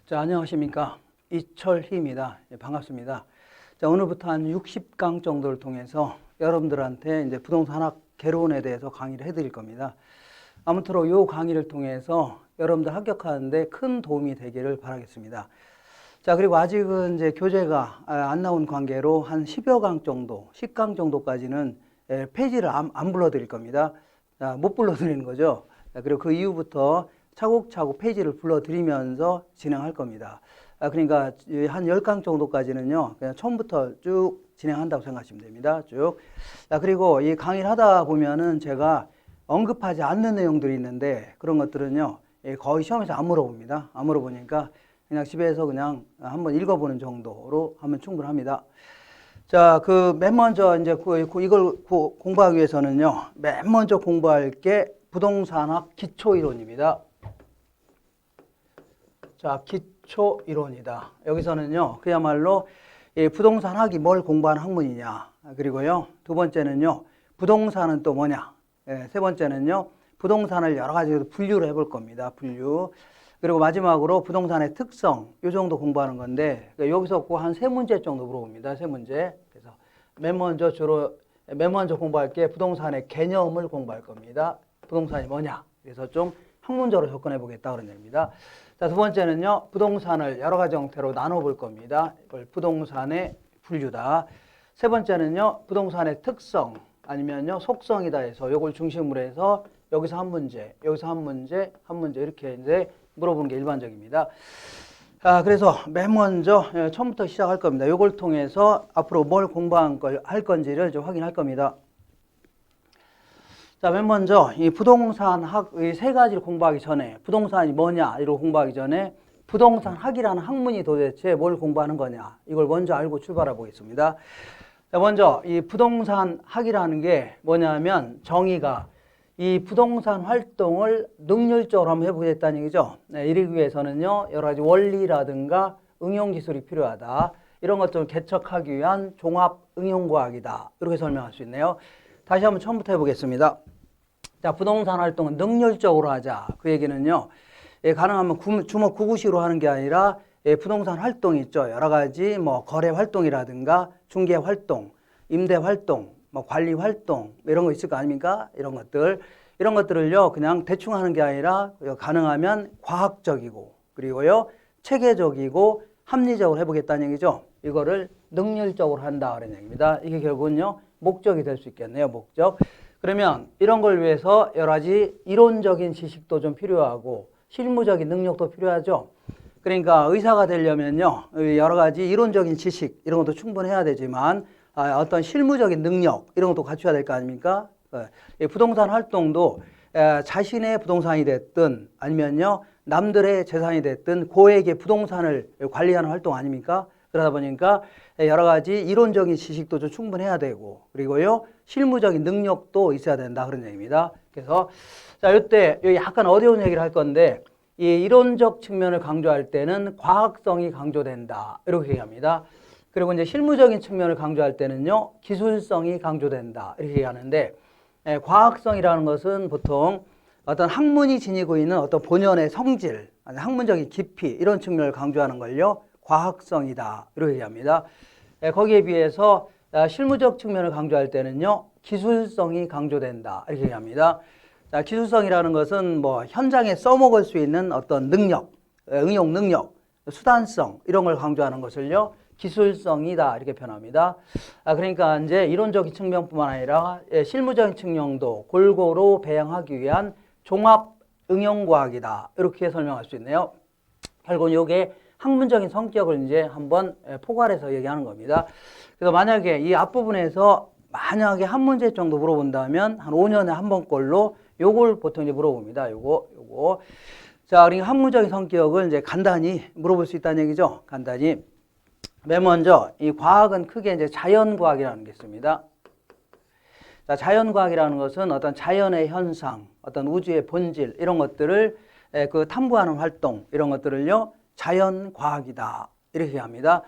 자, 안녕하십니까. 이철희입니다. 반갑습니다. 자, 오늘부터 한 60강 정도를 통해서 여러분들한테 이제 부동산 학업 개론에 대해서 강의를 해드릴 겁니다. 아무쪼록 이 강의를 통해서 여러분들 합격하는데 큰 도움이 되기를 바라겠습니다. 자, 그리고 아직은 이제 교재가 안 나온 관계로 한 10여 강 정도, 10강 정도까지는 페이지를 안 불러드릴 겁니다. 자, 못 불러드리는 거죠. 자, 그리고 그 이후부터 차곡차곡 페이지를 불러드리면서 진행할 겁니다. 그러니까 한 10강 정도까지는요, 그냥 처음부터 쭉 진행한다고 생각하시면 됩니다. 쭉. 그리고 이 강의를 하다 보면은 제가 언급하지 않는 내용들이 있는데 그런 것들은요, 거의 시험에서 안 물어봅니다. 안 물어보니까 그냥 집에서 그냥 한번 읽어보는 정도로 하면 충분합니다. 자, 맨 먼저 이제 이걸 공부하기 위해서는요, 맨 먼저 공부할 게 부동산학 기초이론입니다. 자, 기초이론이다. 여기서는요, 그야말로 부동산학이 뭘 공부하는 학문이냐. 그리고요, 두 번째는요, 부동산은 또 뭐냐. 세 번째는요, 부동산을 여러 가지로 분류를 해볼 겁니다. 분류. 그리고 마지막으로 부동산의 특성, 이 정도 공부하는 건데, 여기서 꼭 한 3문제 정도 물어봅니다. 3문제. 그래서 맨 먼저 공부할 게 부동산의 개념을 공부할 겁니다. 부동산이 뭐냐. 그래서 좀 학문적으로 접근해 보겠다 그런 얘기입니다. 자, 두 번째는요, 부동산을 여러 가지 형태로 나눠볼 겁니다. 이걸 부동산의 분류다. 세 번째는요, 부동산의 특성 아니면요, 속성이다 해서 이걸 중심으로 해서 여기서 한 문제, 여기서 한 문제, 한 문제 이렇게 이제 물어보는 게 일반적입니다. 그래서 맨 먼저 처음부터 시작할 겁니다. 이걸 통해서 앞으로 뭘 공부할 건지를 좀 확인할 겁니다. 자, 맨 먼저 이 부동산학 이 세 가지를 공부하기 전에 부동산이 뭐냐 이걸 공부하기 전에 부동산학이라는 학문이 도대체 뭘 공부하는 거냐 이걸 먼저 알고 출발해 보겠습니다. 자, 먼저 이 부동산학이라는 게 뭐냐면 정의가 이 부동산 활동을 능률적으로 한번 해보겠다는 얘기죠. 이러기 위해서는요, 여러 가지 원리라든가 응용 기술이 필요하다. 이런 것들을 개척하기 위한 종합 응용과학이다. 이렇게 설명할 수 있네요. 다시 한번 처음부터 해보겠습니다. 자, 부동산 활동은 능률적으로 하자. 그 얘기는요, 가능하면 주먹 구구식으로 하는 게 아니라 부동산 활동이 있죠. 여러 가지 뭐 거래 활동이라든가 중개 활동, 임대 활동, 뭐 관리 활동 이런 거 있을 거 아닙니까? 이런 것들을요 그냥 대충 하는 게 아니라 가능하면 과학적이고 그리고요 체계적이고 합리적으로 해보겠다는 얘기죠. 이거를 능률적으로 한다 그런 얘기입니다. 이게 결국은요 목적이 될 수 있겠네요. 목적. 그러면 이런 걸 위해서 여러 가지 이론적인 지식도 좀 필요하고 실무적인 능력도 필요하죠. 그러니까 의사가 되려면요 여러 가지 이론적인 지식 이런 것도 충분해야 되지만 어떤 실무적인 능력 이런 것도 갖춰야 될 거 아닙니까? 부동산 활동도 자신의 부동산이 됐든 아니면요 남들의 재산이 됐든 고액의 부동산을 관리하는 활동 아닙니까? 그러다 보니까 여러 가지 이론적인 지식도 좀 충분해야 되고 그리고요 실무적인 능력도 있어야 된다 그런 얘기입니다. 그래서 자 이때 약간 어려운 얘기를 할 건데 이 이론적 측면을 강조할 때는 과학성이 강조된다 이렇게 얘기합니다. 그리고 이제 실무적인 측면을 강조할 때는요, 기술성이 강조된다. 이렇게 얘기하는데, 과학성이라는 것은 보통 어떤 학문이 지니고 있는 어떤 본연의 성질, 학문적인 깊이, 이런 측면을 강조하는 걸요, 과학성이다. 이렇게 얘기합니다. 거기에 비해서 실무적 측면을 강조할 때는요, 기술성이 강조된다. 이렇게 얘기합니다. 자, 기술성이라는 것은 뭐 현장에 써먹을 수 있는 어떤 능력, 응용 능력, 수단성, 이런 걸 강조하는 것을요, 기술성이다 이렇게 표현합니다. 그러니까 이제 이론적인 측면뿐만 아니라 실무적인 측면도 골고루 배양하기 위한 종합 응용과학이다 이렇게 설명할 수 있네요. 결국은 이게 학문적인 성격을 이제 한번 포괄해서 얘기하는 겁니다. 그래서 만약에 이 앞부분에서 만약에 한 문제 정도 물어본다면 한 5년에 한 번꼴로 요걸 보통 이제 물어봅니다. 요거. 자, 그러니까 학문적인 성격을 이제 간단히 물어볼 수 있다는 얘기죠. 간단히. 맨 먼저 이 과학은 크게 이제 자연과학이라는 게 있습니다. 자, 자연과학이라는 것은 어떤 자연의 현상, 어떤 우주의 본질 이런 것들을 탐구하는 활동 이런 것들을요 자연과학이다 이렇게 합니다.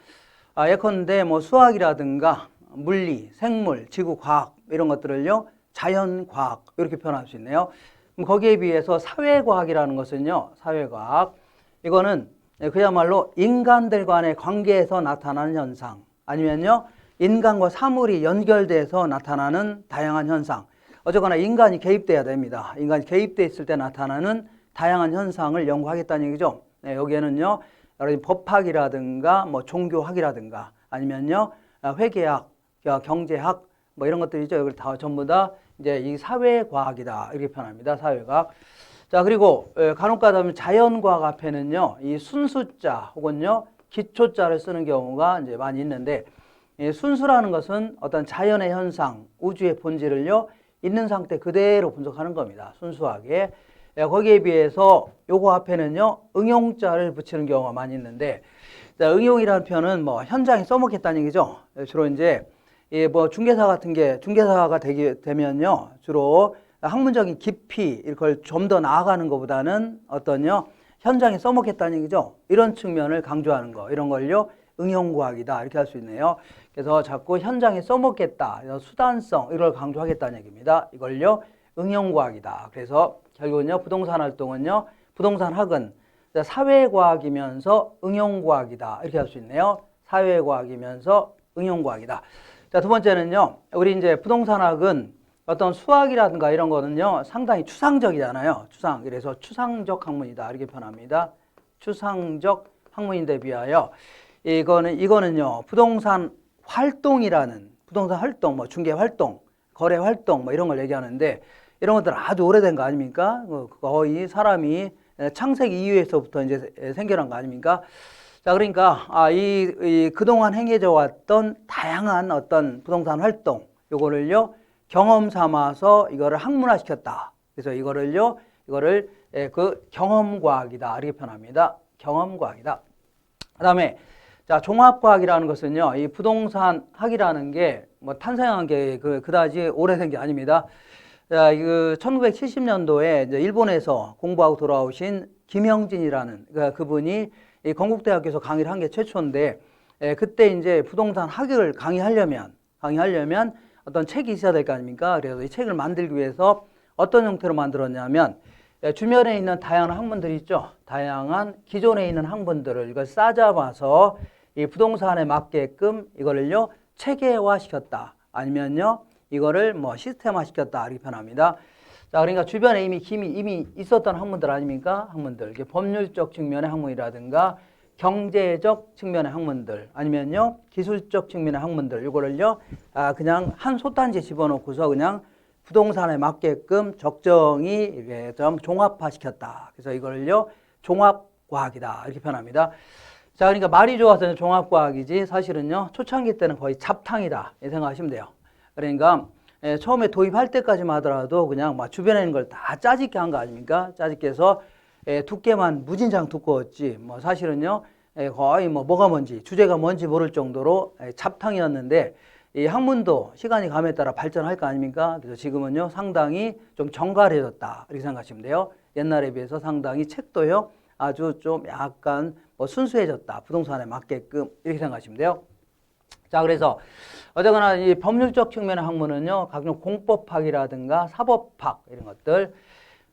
예컨대 뭐 수학이라든가 물리, 생물, 지구과학 이런 것들을요 자연과학 이렇게 표현할 수 있네요. 거기에 비해서 사회과학이라는 것은요 사회과학 이거는 그야말로 인간들 간의 관계에서 나타나는 현상, 아니면요 인간과 사물이 연결돼서 나타나는 다양한 현상. 어쨌거나 인간이 개입돼야 됩니다. 인간이 개입돼 있을 때 나타나는 다양한 현상을 연구하겠다는 얘기죠. 여기에는요 여러 법학이라든가 뭐 종교학이라든가 아니면요 회계학, 경제학 뭐 이런 것들이죠. 여기 다 전부 다 이제 이 사회과학이다 이렇게 표현합니다. 사회과학. 자, 그리고 간혹가다 보면 자연과학 앞에는요 이 순수자 혹은요 기초자를 쓰는 경우가 이제 많이 있는데, 이 순수라는 것은 어떤 자연의 현상, 우주의 본질을요 있는 상태 그대로 분석하는 겁니다. 순수하게. 거기에 비해서 요거 앞에는요 응용자를 붙이는 경우가 많이 있는데, 자, 응용이라는 표현은 뭐 현장에 써먹겠다는 얘기죠. 주로 이제 뭐 중개사가 되면요 주로 학문적인 깊이 이걸 좀 더 나아가는 것보다는 어떤요 현장에 써먹겠다는 얘기죠. 이런 측면을 강조하는 거, 이런 걸요 응용과학이다 이렇게 할 수 있네요. 그래서 자꾸 현장에 써먹겠다, 수단성 이걸 강조하겠다는 얘기입니다. 이걸요 응용과학이다. 그래서 결국은요 부동산 활동은요 부동산학은 사회과학이면서 응용과학이다 이렇게 할 수 있네요. 사회과학이면서 응용과학이다. 자, 두 번째는요 우리 이제 부동산학은 어떤 수학이라든가 이런 거는요 상당히 추상적이잖아요. 그래서 추상적 학문이다 이렇게 표현합니다. 추상적 학문인데 비하여 이거는요 부동산 활동이라는, 부동산 활동, 뭐 중개 활동, 거래 활동 뭐 이런 걸 얘기하는데, 이런 것들 아주 오래된 거 아닙니까? 거의 사람이 창세기 이후에서부터 이제 생겨난 거 아닙니까? 자, 그러니까 그동안 행해져 왔던 다양한 어떤 부동산 활동, 요거를요 경험 삼아서 이거를 학문화시켰다. 그래서 이거를 그 경험과학이다 이렇게 표현합니다. 경험과학이다. 그다음에 자, 종합과학이라는 것은요 이 부동산학이라는 게 뭐 탄생한 게 그다지 오래된 게 아닙니다. 자, 1970년도에 이제 일본에서 공부하고 돌아오신 김영진이라는 그분이 이 건국대학교에서 강의를 한 게 최초인데, 그때 이제 부동산 학을 강의하려면 어떤 책이 있어야 될 거 아닙니까? 그래서 이 책을 만들기 위해서 어떤 형태로 만들었냐면, 주변에 있는 다양한 학문들이 있죠. 다양한 기존에 있는 학문들을 이걸 싸잡아서 이 부동산에 맞게끔 이거를요 체계화시켰다. 아니면요 이거를 뭐 시스템화 시켰다 이렇게 표현합니다. 자, 그러니까 주변에 이미 있었던 학문들 아닙니까? 학문들. 법률적 측면의 학문이라든가 경제적 측면의 학문들, 아니면요 기술적 측면의 학문들, 이거를요 그냥 한 솥단지에 집어넣고서 그냥 부동산에 맞게끔 적정히 좀 종합화시켰다. 그래서 이거를요 종합과학이다 이렇게 표현합니다. 자, 그러니까 말이 좋아서 종합과학이지 사실은요 초창기 때는 거의 잡탕이다 이 생각하시면 돼요. 그러니까 처음에 도입할 때까지만 하더라도 그냥 막 주변에 있는 걸 다 짜집게 한 거 아닙니까? 짜집게 해서 두께만 무진장 두꺼웠지 뭐 사실은요 거의 뭐가 뭔지 주제가 뭔지 모를 정도로 잡탕이었는데, 이 학문도 시간이 감에 따라 발전할 거 아닙니까? 그래서 지금은요 상당히 좀 정갈해졌다 이렇게 생각하시면 돼요. 옛날에 비해서 상당히 책도요 아주 좀 약간 뭐 순수해졌다, 부동산에 맞게끔 이렇게 생각하시면 돼요. 자, 그래서 어쨌거나 이 법률적 측면의 학문은요 각종 공법학이라든가 사법학 이런 것들,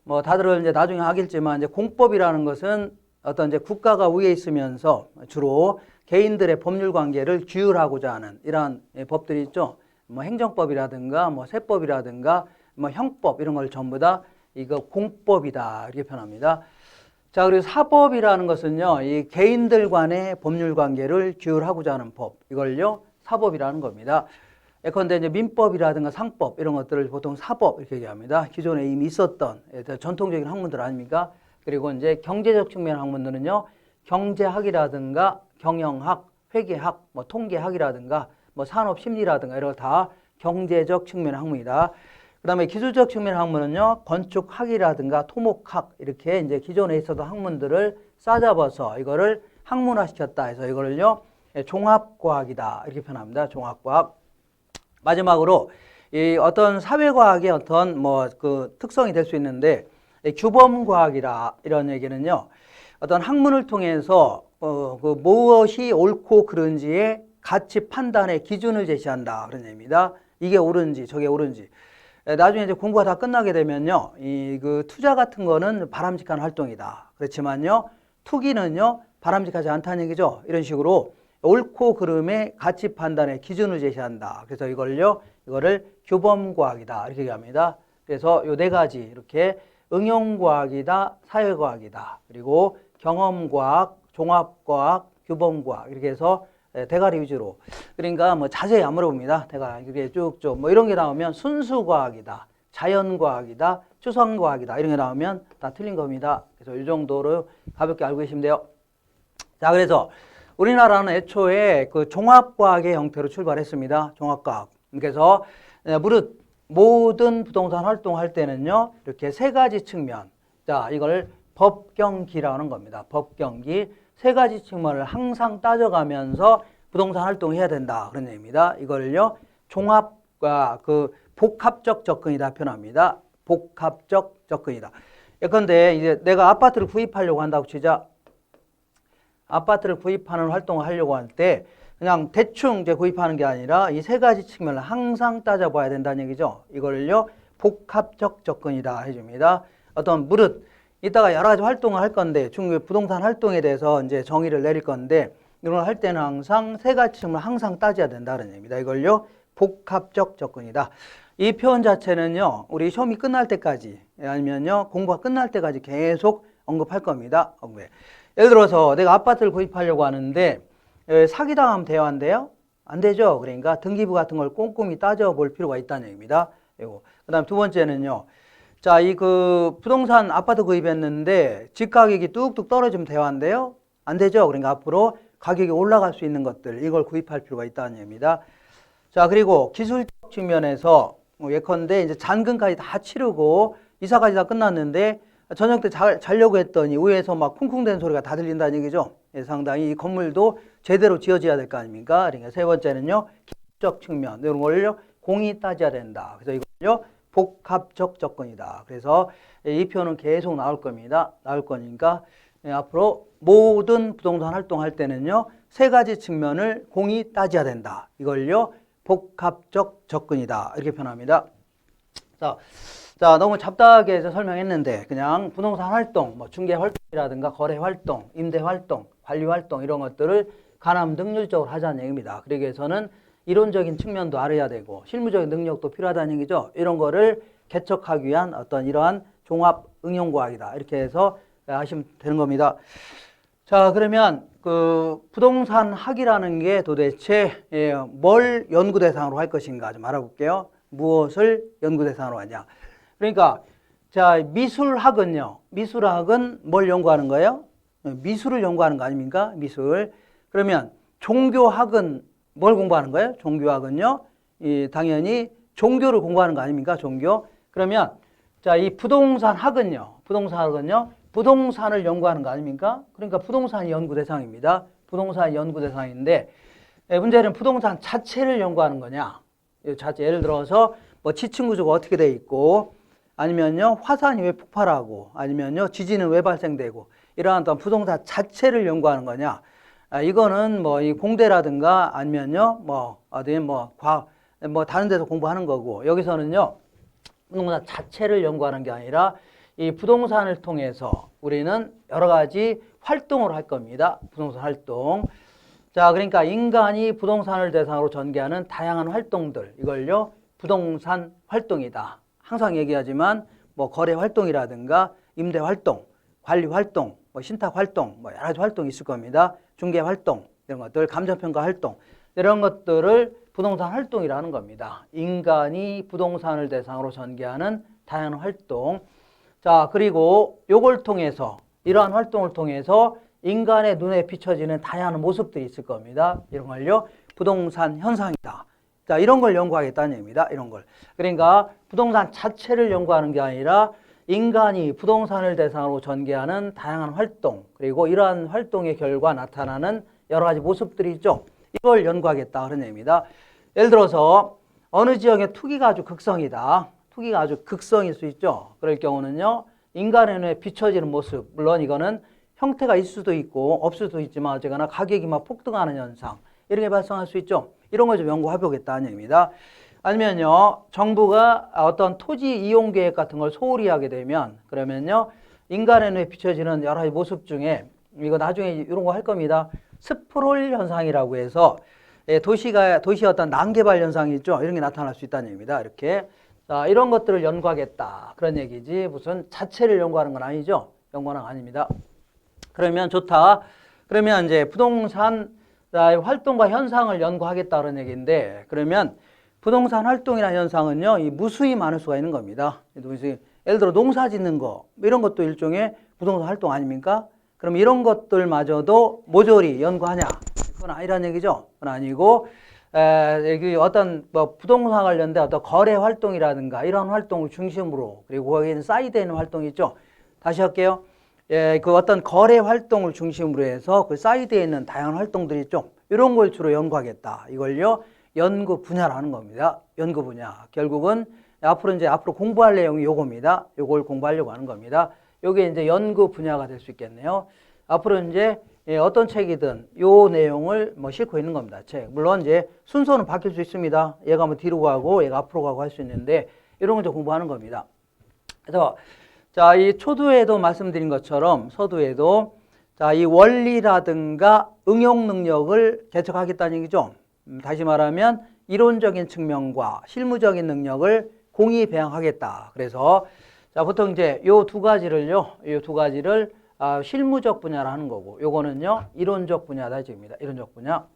뭐 다들 이제 나중에 하겠지만 이제 공법이라는 것은 어떤 이제 국가가 위에 있으면서 주로 개인들의 법률 관계를 규율하고자 하는 이러한 법들이 있죠. 뭐 행정법이라든가 뭐 세법이라든가 뭐 형법 이런 걸 전부 다 이거 공법이다 이렇게 표현합니다. 자, 그리고 사법이라는 것은요 이 개인들 간의 법률 관계를 규율하고자 하는 법, 이걸요 사법이라는 겁니다. 예컨대 이제 민법이라든가 상법 이런 것들을 보통 사법 이렇게 얘기합니다. 기존에 이미 있었던 전통적인 학문들 아닙니까? 그리고 이제 경제적 측면의 학문들은요 경제학이라든가 경영학, 회계학, 뭐 통계학이라든가 뭐 산업심리라든가 이런 거 다 경제적 측면의 학문이다. 그 다음에 기술적 측면의 학문은요 건축학이라든가 토목학 이렇게 이제 기존에 있었던 학문들을 싸잡아서 이거를 학문화시켰다 해서 이거를요 종합과학이다 이렇게 표현합니다. 종합과학. 마지막으로 이 어떤 사회과학의 어떤 뭐 그 특성이 될 수 있는데, 규범과학이라 이런 얘기는요 어떤 학문을 통해서 그 무엇이 옳고 그른지의 가치 판단의 기준을 제시한다 그런 얘기입니다. 이게 옳은지 저게 옳은지. 나중에 이제 공부가 다 끝나게 되면요 이 그 투자 같은 거는 바람직한 활동이다. 그렇지만요 투기는요 바람직하지 않다는 얘기죠. 이런 식으로 옳고 그름의 가치 판단의 기준을 제시한다. 그래서 이거를 규범과학이다 이렇게 얘기합니다. 그래서 요 네 가지 이렇게 응용과학이다, 사회과학이다, 그리고 경험과학, 종합과학, 규범과학 이렇게 해서 대가리 위주로. 그러니까 뭐 자세히 안 물어봅니다. 대가 이렇게 쭉쭉 뭐 이런 게 나오면 순수과학이다, 자연과학이다, 추상과학이다 이런 게 나오면 다 틀린 겁니다. 그래서 이 정도로 가볍게 알고 계시면 돼요. 자, 그래서 우리나라는 애초에 그 종합과학의 형태로 출발했습니다. 종합과학. 그래서 무릇 모든 부동산 활동할 때는요, 이렇게 세 가지 측면. 자, 이걸 법경기라고 하는 겁니다. 법경기. 세 가지 측면을 항상 따져가면서 부동산 활동을 해야 된다. 그런 얘기입니다. 이걸요, 종합과 그 복합적 접근이다 표현합니다. 복합적 접근이다. 예컨대 이제 내가 아파트를 구입하려고 한다고 치자. 아파트를 구입하는 활동을 하려고 할 때 그냥 대충 이제 구입하는 게 아니라 이 세 가지 측면을 항상 따져봐야 된다는 얘기죠. 이걸요 복합적 접근이다 해줍니다. 어떤 무릇 이따가 여러 가지 활동을 할 건데 중국 부동산 활동에 대해서 이제 정의를 내릴 건데 이런 걸 할 때는 항상 세 가지 측면을 항상 따져야 된다는 얘기입니다. 이걸요 복합적 접근이다. 이 표현 자체는요 우리 시험이 끝날 때까지 아니면요 공부가 끝날 때까지 계속 언급할 겁니다. 예를 들어서 내가 아파트를 구입하려고 하는데 사기당하면 돼요, 안 돼요? 안 되죠. 그러니까 등기부 같은 걸 꼼꼼히 따져볼 필요가 있다는 얘기입니다. 그 다음 두 번째는요. 자, 이 그 부동산 아파트 구입했는데 집 가격이 뚝뚝 떨어지면 돼요, 안 돼요? 안 되죠. 그러니까 앞으로 가격이 올라갈 수 있는 것들 이걸 구입할 필요가 있다는 얘기입니다. 자, 그리고 기술적 측면에서 예컨대 이제 잔금까지 다 치르고 이사까지 다 끝났는데 저녁 때 자려고 했더니 위에서 막 쿵쿵대는 소리가 다 들린다는 얘기죠. 상당히 이 건물도 제대로 지어져야 될 거 아닙니까? 그러니까 세 번째는요, 기술적 측면 이런 걸요 공이 따져야 된다. 그래서 이걸요 복합적 접근이다. 그래서 이 표현은 계속 나올 겁니다. 나올 거니까 앞으로 모든 부동산 활동할 때는요 세 가지 측면을 공이 따져야 된다. 이걸요 복합적 접근이다. 이렇게 표현합니다. 자, 너무 잡다하게 해서 설명했는데 그냥 부동산 활동, 뭐 중개 활동이라든가 거래 활동, 임대 활동, 관리 활동 이런 것들을 가남 능률적으로 하자는 얘기입니다. 그러기 위해서는 이론적인 측면도 알아야 되고 실무적인 능력도 필요하다는 얘기죠. 이런 거를 개척하기 위한 어떤 이러한 종합 응용과학이다. 이렇게 해서 하시면 되는 겁니다. 자, 그러면 그 부동산 학이라는 게 도대체 뭘 연구 대상으로 할 것인가 좀 알아볼게요. 무엇을 연구 대상으로 하냐. 그러니까 자 미술학은요. 미술학은 뭘 연구하는 거예요? 미술을 연구하는 거 아닙니까? 미술. 그러면 종교학은 뭘 공부하는 거예요? 종교학은요. 당연히 종교를 공부하는 거 아닙니까? 종교. 그러면 자 이 부동산학은요. 부동산학은요. 부동산을 연구하는 거 아닙니까? 그러니까 부동산이 연구 대상입니다. 부동산이 연구 대상인데 문제는 부동산 자체를 연구하는 거냐? 자체 예를 들어서 뭐 지층 구조가 어떻게 돼 있고 아니면요 화산이 왜 폭발하고 아니면요 지진은 왜 발생되고 이러한 어떤 부동산 자체를 연구하는 거냐 이거는 뭐 이 공대라든가 아니면요 뭐 어디 뭐 다른 데서 공부하는 거고 여기서는요 부동산 자체를 연구하는 게 아니라 이 부동산을 통해서 우리는 여러 가지 활동을 할 겁니다. 부동산 활동. 자, 그러니까 인간이 부동산을 대상으로 전개하는 다양한 활동들 이걸요 부동산 활동이다. 항상 얘기하지만 뭐 거래 활동이라든가 임대 활동, 관리 활동, 뭐 신탁 활동, 뭐 여러 가지 활동이 있을 겁니다. 중개 활동 이런 것들, 감정평가 활동 이런 것들을 부동산 활동이라는 겁니다. 인간이 부동산을 대상으로 전개하는 다양한 활동. 자, 그리고 요걸 통해서 이러한 활동을 통해서 인간의 눈에 비춰지는 다양한 모습들이 있을 겁니다. 이런 걸요 부동산 현상이다. 자, 이런 걸 연구하겠다는 얘기입니다. 이런 걸. 그러니까 부동산 자체를 연구하는 게 아니라 인간이 부동산을 대상으로 전개하는 다양한 활동 그리고 이러한 활동의 결과 나타나는 여러 가지 모습들이 있죠. 이걸 연구하겠다 그런 얘기입니다. 예를 들어서 어느 지역의 투기가 아주 극성이다. 투기가 아주 극성일 수 있죠. 그럴 경우는요. 인간의 눈에 비춰지는 모습 물론 이거는 형태가 있을 수도 있고 없을 수도 있지만 어쨌거나 가격이 막 폭등하는 현상 이런 게 발생할 수 있죠. 이런 걸 좀 연구해 보겠다는 얘기입니다. 아니면요, 정부가 어떤 토지 이용 계획 같은 걸 소홀히 하게 되면, 그러면요, 인간의 눈에 비춰지는 여러 가지 모습 중에 이거 나중에 이런 거 할 겁니다. 스프롤 현상이라고 해서 도시 어떤 난개발 현상이 있죠. 이런 게 나타날 수 있다는 얘기입니다. 이렇게. 자, 이런 것들을 연구하겠다. 그런 얘기지. 무슨 자체를 연구하는 건 아니죠. 연구하는 건 아닙니다. 그러면 좋다. 그러면 이제 부동산 활동과 현상을 연구하겠다 그런 얘기인데, 그러면 부동산 활동이나 현상은요, 이 무수히 많을 수가 있는 겁니다. 예를 들어 농사 짓는 거, 이런 것도 일종의 부동산 활동 아닙니까? 그럼 이런 것들마저도 모조리 연구하냐? 그건 아니라는 얘기죠. 그건 아니고, 어떤 뭐 부동산 관련된 어떤 거래 활동이라든가 이런 활동을 중심으로, 그리고 거기에는 사이드에 있는 활동이 있죠. 다시 할게요. 그 어떤 거래 활동을 중심으로 해서 그 사이드에 있는 다양한 활동들이 있죠. 이런 걸 주로 연구하겠다. 이걸요, 연구 분야라는 겁니다. 연구 분야. 결국은 앞으로 공부할 내용이 요겁니다. 요걸 공부하려고 하는 겁니다. 요게 이제 연구 분야가 될 수 있겠네요. 앞으로 이제 어떤 책이든 요 내용을 뭐 싣고 있는 겁니다. 책. 물론 이제 순서는 바뀔 수 있습니다. 얘가 뭐 뒤로 가고 얘가 앞으로 가고 할 수 있는데 이런 걸 이제 공부하는 겁니다. 그래서 자, 이 초두에도 말씀드린 것처럼 서두에도 자, 이 원리라든가 응용 능력을 개척하겠다는 얘기죠. 다시 말하면 이론적인 측면과 실무적인 능력을 공히 배양하겠다. 그래서 자, 보통 이제 요 두 가지를 실무적 분야라 하는 거고, 요거는요 이론적 분야다 지금입니다. 이론적 분야.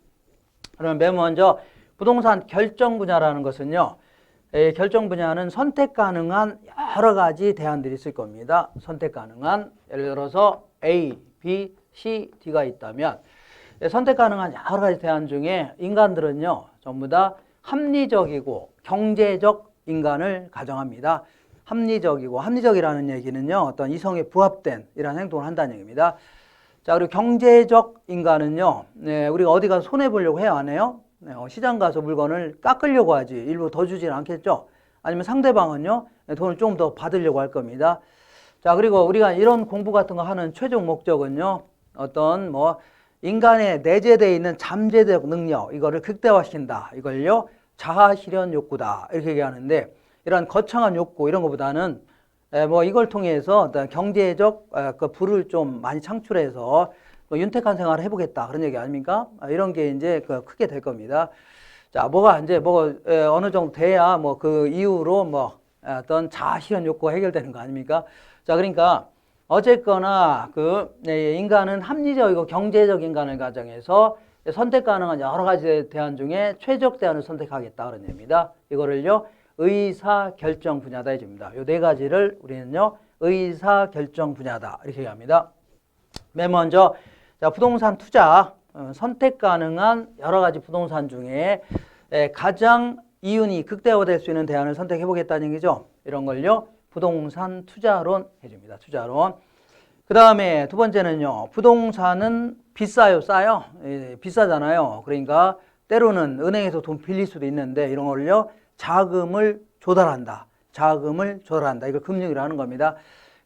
그러면 맨 먼저 부동산 결정 분야라는 것은요, 결정 분야는 선택 가능한 여러 가지 대안들이 있을 겁니다. 선택 가능한, 예를 들어서 A, B, C, D가 있다면 선택 가능한 여러 가지 대안 중에 인간들은요 전부 다 합리적이고 경제적 인간을 가정합니다. 합리적이라는 얘기는요 어떤 이성에 부합된 이런 행동을 한다는 얘기입니다. 자, 그리고 경제적 인간은요, 우리가 어디 가서 손해 보려고 해요, 안 해요? 시장 가서 물건을 깎으려고 하지 일부러 더 주지는 않겠죠. 아니면 상대방은요 돈을 좀 더 받으려고 할 겁니다. 자, 그리고 우리가 이런 공부 같은 거 하는 최종 목적은요, 어떤 뭐 인간의 내재되어 있는 잠재적 능력, 이거를 극대화시킨다. 이걸요 자아 실현 욕구다 이렇게 얘기하는데, 이런 거창한 욕구 이런 것보다는 뭐 이걸 통해서 어떤 경제적 그 부를 좀 많이 창출해서 뭐 윤택한 생활을 해보겠다 그런 얘기 아닙니까? 이런 게 이제 그 크게 될 겁니다. 자, 뭐가 이제 뭐 어느 정도 돼야 뭐 그 이후로 뭐 어떤 자아 실현 욕구가 해결되는 거 아닙니까? 자, 그러니까 어쨌거나 그 인간은 합리적이고 경제적 인간을 가정해서 선택 가능한 여러 가지 대안 중에 최적 대안을 선택하겠다 그런 얘기입니다. 이거를요 의사 결정 분야다 해줍니다. 요 네 가지를 우리는요 의사 결정 분야다 이렇게 얘기합니다. 맨 먼저 자, 부동산 투자, 선택 가능한 여러 가지 부동산 중에 가장 이윤이 극대화될 수 있는 대안을 선택해 보겠다는 얘기죠. 이런 걸요 부동산 투자론 해줍니다. 투자론. 그 다음에 두 번째는요, 부동산은 비싸요, 싸요? 비싸잖아요. 그러니까 때로는 은행에서 돈 빌릴 수도 있는데 이런 걸요 자금을 조달한다. 이걸 금융이라는 겁니다.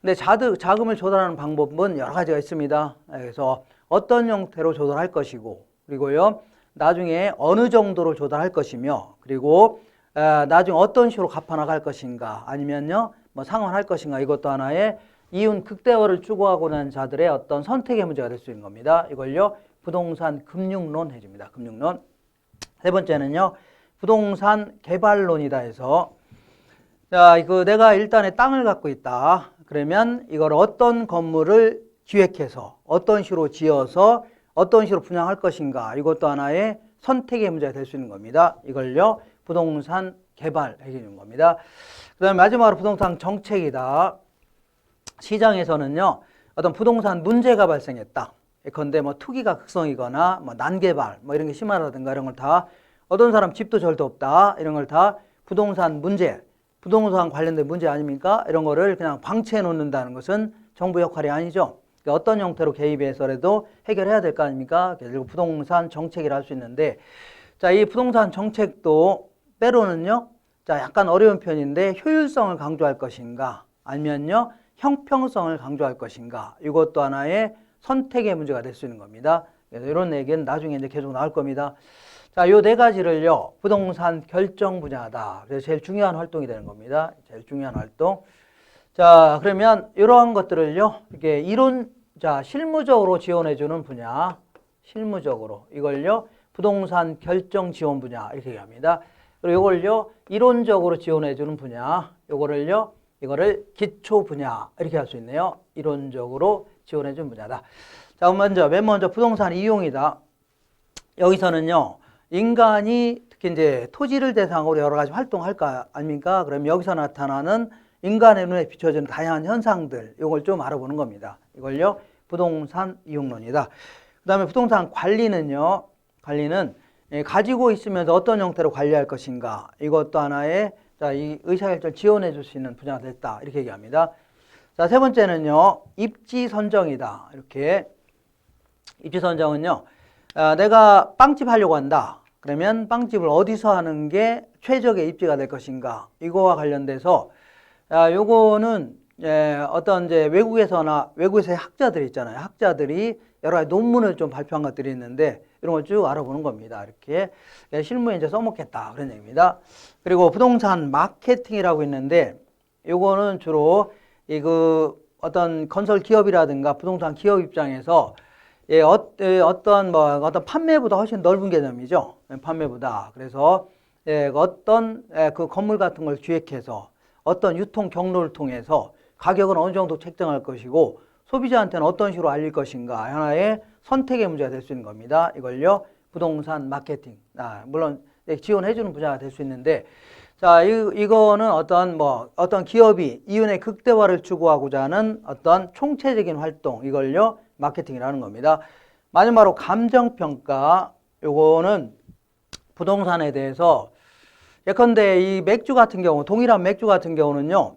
근데 자금을 조달하는 방법은 여러 가지가 있습니다. 그래서 어떤 형태로 조달할 것이고, 그리고요 나중에 어느 정도로 조달할 것이며, 그리고 나중에 어떤 식으로 갚아나갈 것인가, 아니면요 뭐 상환할 것인가, 이것도 하나의 이윤 극대화를 추구하고 난 자들의 어떤 선택의 문제가 될 수 있는 겁니다. 이걸요 부동산 금융론 해줍니다. 금융론. 세 번째는요 부동산 개발론이다 해서, 자, 내가 일단에 땅을 갖고 있다. 그러면 이걸 어떤 건물을 기획해서 어떤 식으로 지어서 어떤 식으로 분양할 것인가, 이것도 하나의 선택의 문제가 될 수 있는 겁니다. 이걸요 부동산 개발 해주는 겁니다. 그 다음에 마지막으로 부동산 정책이다. 시장에서는요 어떤 부동산 문제가 발생했다. 예컨대 뭐 투기가 극성이거나 뭐 난개발 뭐 이런 게 심하다든가 이런 걸 다, 어떤 사람 집도 절도 없다 이런 걸 다 부동산 문제, 부동산 관련된 문제 아닙니까? 이런 거를 그냥 방치해 놓는다는 것은 정부 역할이 아니죠. 그러니까 어떤 형태로 개입해서라도 해결해야 될 거 아닙니까? 그리고 부동산 정책이라 할 수 있는데, 자, 이 부동산 정책도 때로는요, 자, 약간 어려운 편인데 효율성을 강조할 것인가, 아니면요 형평성을 강조할 것인가, 이것도 하나의 선택의 문제가 될 수 있는 겁니다. 그래서 이런 얘기는 나중에 이제 계속 나올 겁니다. 자, 요 네 가지를요 부동산 결정 분야다. 그래서 제일 중요한 활동이 되는 겁니다. 제일 중요한 활동. 자, 그러면 이러한 것들을요 이렇게 이론 자, 실무적으로 지원해주는 분야, 실무적으로 이걸요 부동산 결정 지원 분야 이렇게 얘기합니다. 그리고 이걸요 이론적으로 지원해주는 분야, 이거를요 이거를 기초 분야 이렇게 할 수 있네요. 이론적으로 지원해주는 분야다. 자, 맨 먼저 부동산 이용이다. 여기서는요 인간이 특히 이제 토지를 대상으로 여러 가지 활동할 거 아닙니까? 그럼 여기서 나타나는 인간의 눈에 비춰지는 다양한 현상들, 이걸 좀 알아보는 겁니다. 이걸요 부동산 이용론이다. 그 다음에 부동산 관리는요, 관리는 가지고 있으면서 어떤 형태로 관리할 것인가, 이것도 하나의 자, 이 의사결정을 지원해 줄 수 있는 분야가 됐다 이렇게 얘기합니다. 자, 세 번째는요 입지 선정이다. 이렇게 입지 선정은요 내가 빵집 하려고 한다. 그러면 빵집을 어디서 하는 게 최적의 입지가 될 것인가, 이거와 관련돼서 요거는 어떤 이제 외국에서의 학자들이 있잖아요. 학자들이 여러 가지 논문을 좀 발표한 것들이 있는데 이런 걸 쭉 알아보는 겁니다. 이렇게 실무에 이제 써먹겠다 그런 얘기입니다. 그리고 부동산 마케팅이라고 있는데 요거는 주로 어떤 건설 기업이라든가 부동산 기업 입장에서 어떤 판매보다 훨씬 넓은 개념이죠. 판매보다. 그래서 어떤 그 건물 같은 걸 기획해서 어떤 유통 경로를 통해서 가격은 어느 정도 책정할 것이고 소비자한테는 어떤 식으로 알릴 것인가, 하나의 선택의 문제가 될 수 있는 겁니다. 이걸요 부동산 마케팅, 물론 지원해주는 분야가 될 수 있는데, 자, 이거는 어떤 기업이 이윤의 극대화를 추구하고자 하는 어떤 총체적인 활동, 이걸요 마케팅이라는 겁니다. 마지막으로 감정평가, 요거는 부동산에 대해서 예컨대 이 맥주 같은 경우, 동일한 맥주 같은 경우는요,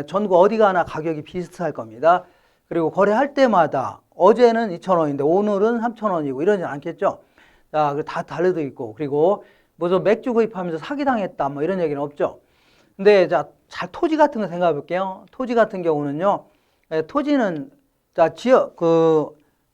전국 어디 가나 가격이 비슷할 겁니다. 그리고 거래할 때마다 어제는 2,000원인데 오늘은 3,000원이고 이러지 않겠죠. 자, 다 다르도 있고, 그리고 무슨 맥주 구입하면서 사기당했다 뭐 이런 얘기는 없죠. 근데 자, 토지 같은 거 생각해 볼게요. 토지 같은 경우는요, 토지는 자,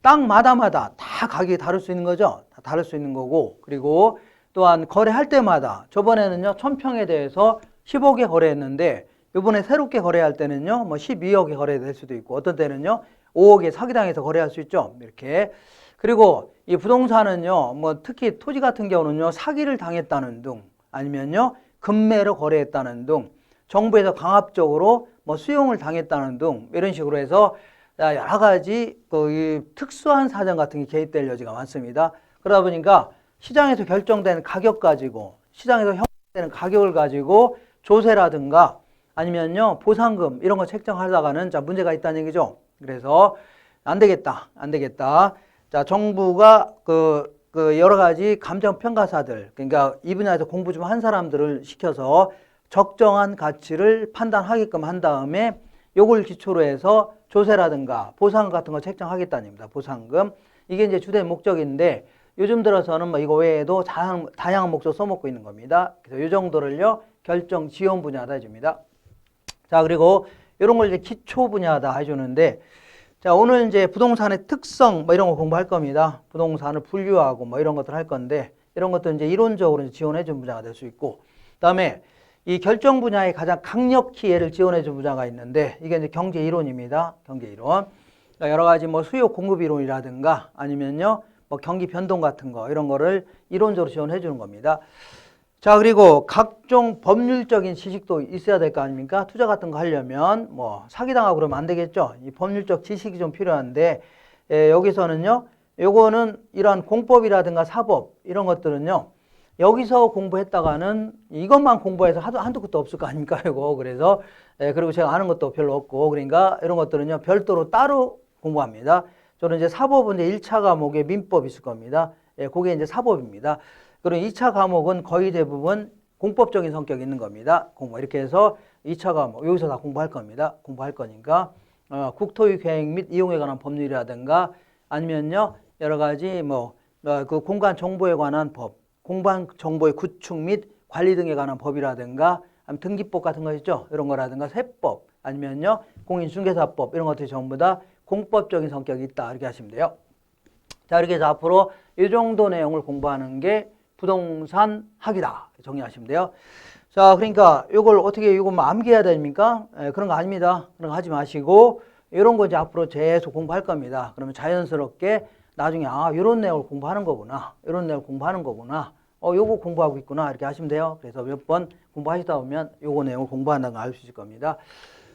땅마다마다 다 가격이 다를 수 있는 거죠. 다 다를 수 있는 거고, 그리고 또한 거래할 때마다 저번에는요 1,000평에 대해서 15개 거래했는데 이번에 새롭게 거래할 때는요 뭐 12억에 거래될 수도 있고 어떤 때는요 5억에 사기당해서 거래할 수 있죠. 이렇게. 그리고 이 부동산은요 뭐 특히 토지 같은 경우는요 사기를 당했다는 등 아니면요 금매로 거래했다는 등 정부에서 강압적으로 뭐 수용을 당했다는 등 이런 식으로 해서 여러 가지 이 특수한 사정 같은 게 개입될 여지가 많습니다. 그러다 보니까 시장에서 결정된 가격 가지고, 시장에서 형성되는 가격을 가지고 조세라든가 아니면요 보상금 이런 거 책정하다가는 자 문제가 있다는 얘기죠. 그래서 안 되겠다. 자, 정부가 여러 가지 감정평가사들, 그러니까 이 분야에서 공부 좀 한 사람들을 시켜서 적정한 가치를 판단하게끔 한 다음에 요걸 기초로 해서 조세라든가 보상금 같은 거 책정하겠다는 겁니다. 보상금. 이게 이제 주된 목적인데 요즘 들어서는 뭐 이거 외에도 다양한 목적 써먹고 있는 겁니다. 그래서 이 정도를요 결정 지원 분야다 해줍니다. 자, 그리고 이런 걸 이제 기초 분야다 해주는데, 자, 오늘 이제 부동산의 특성 뭐 이런 거 공부할 겁니다. 부동산을 분류하고 뭐 이런 것들 할 건데, 이런 것들 이제 이론적으로 지원해준 분야가 될 수 있고, 그다음에 이 결정 분야에 가장 강력히 얘를 지원해준 분야가 있는데, 이게 이제 경제 이론입니다. 경제 이론. 그러니까 여러 가지 뭐 수요 공급 이론이라든가 아니면요 뭐 경기 변동 같은 거 이런 거를 이론적으로 지원해 주는 겁니다. 자, 그리고 각종 법률적인 지식도 있어야 될 거 아닙니까? 투자 같은 거 하려면 뭐 사기당하고 그러면 안 되겠죠. 이 법률적 지식이 좀 필요한데 여기서는요 요거는 이런 공법이라든가 사법 이런 것들은요 여기서 공부했다가는 이것만 공부해서 한두 끝도 없을 거 아닙니까? 이거. 그래서 그리고 제가 아는 것도 별로 없고, 그러니까 이런 것들은요 별도로 따로 공부합니다. 저는 이제 사법은 이제 1차 과목에 민법 있을 겁니다. 그게 이제 사법입니다. 그리고 2차 과목은 거의 대부분 공법적인 성격이 있는 겁니다. 이렇게 해서 2차 과목, 여기서 다 공부할 겁니다. 공부할 거니까, 국토유 계획 및 이용에 관한 법률이라든가 아니면요, 여러 가지 그 공간 정보에 관한 법, 공간 정보의 구축 및 관리 등에 관한 법이라든가, 등기법 같은 거 있죠? 이런 거라든가 세법, 아니면요, 공인중개사법, 이런 것들이 전부 다 공법적인 성격이 있다. 이렇게 하시면 돼요. 자, 이렇게 해서 앞으로 이 정도 내용을 공부하는 게 부동산 학이다. 정리하시면 돼요. 자, 그러니까 이걸 어떻게 이거 암기해야 됩니까? 그런 거 아닙니다. 그런 거 하지 마시고 이런 거 이제 앞으로 계속 공부할 겁니다. 그러면 자연스럽게 나중에 이런 내용을 공부하는 거구나. 이런 내용을 공부하는 거구나. 요거 공부하고 있구나. 이렇게 하시면 돼요. 그래서 몇 번 공부하시다 보면 요거 내용을 공부한다는 걸 알 수 있을 겁니다.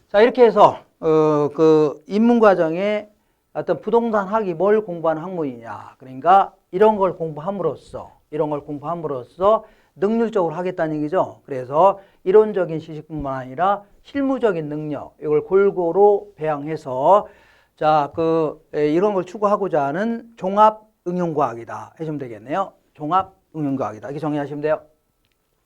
자, 이렇게 해서 그 입문 과정에 어떤 부동산 학이 뭘 공부하는 학문이냐. 그러니까 이런 걸 공부함으로써 능률적으로 하겠다는 얘기죠. 그래서 이론적인 지식뿐만 아니라 실무적인 능력, 이걸 골고루 배양해서 자, 이런 걸 추구하고자 하는 종합 응용과학이다. 해주면 되겠네요. 종합 응용과학이다. 이렇게 정리하시면 돼요.